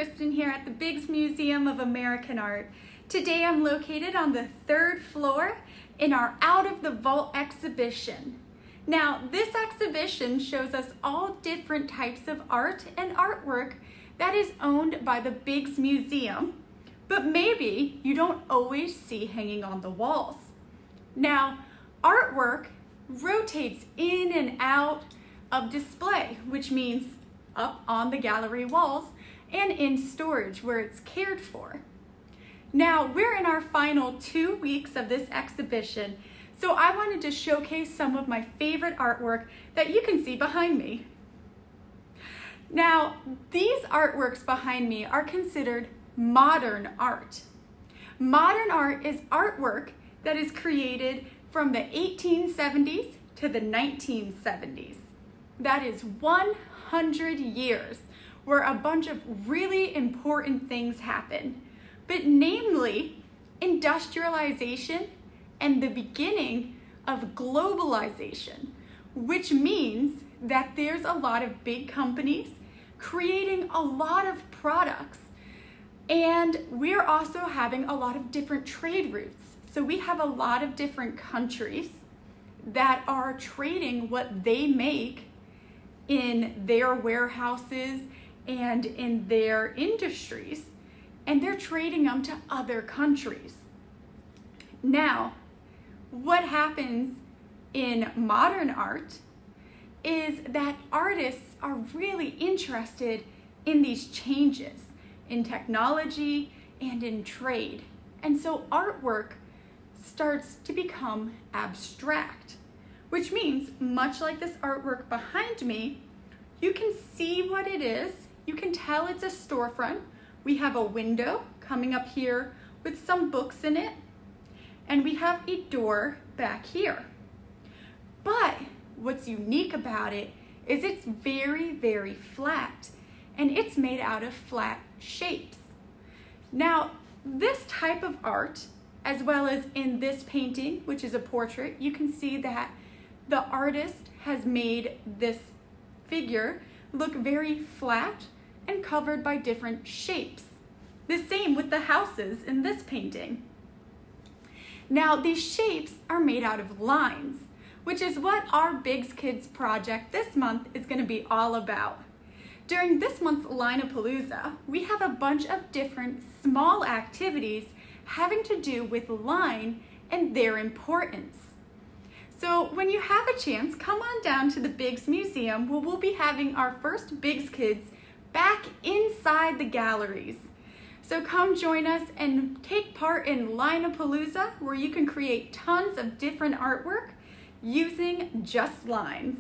Kristen here at the Biggs Museum of American Art. Today I'm located on the 3rd floor in our Out of the Vault exhibition. Now, this exhibition shows us all different types of art and artwork that is owned by the Biggs Museum, but maybe you don't always see hanging on the walls. Now, artwork rotates in and out of display, which means up on the gallery walls and in storage where it's cared for. Now, we're in our final 2 weeks of this exhibition, so I wanted to showcase some of my favorite artwork that you can see behind me. Now, these artworks behind me are considered modern art. Modern art is artwork that is created from the 1870s to the 1970s. That is 100 years where a bunch of really important things happen, but namely industrialization and the beginning of globalization, which means that there's a lot of big companies creating a lot of products, and we're also having a lot of different trade routes. So we have a lot of different countries that are trading what they make in their warehouses and in their industries, and they're trading them to other countries. Now, what happens in modern art is that artists are really interested in these changes in technology and in trade. And so artwork starts to become abstract, which means much like this artwork behind me, you can see what it is. You can tell it's a storefront. We have a window coming up here with some books in it, and we have a door back here. But what's unique about it is it's very, very flat, and it's made out of flat shapes. Now, this type of art, as well as in this painting, which is a portrait, you can see that the artist has made this figure look very flat and covered by different shapes. The same with the houses in this painting. Now, these shapes are made out of lines, which is what our Biggs Kids project this month is going to be all about. During this month's Line-a-palooza, we have a bunch of different small activities having to do with line and their importance. So when you have a chance, come on down to the Biggs Museum where we'll be having our first Biggs Kids back inside the galleries. So come join us and take part in Line-a-palooza, where you can create tons of different artwork using just lines.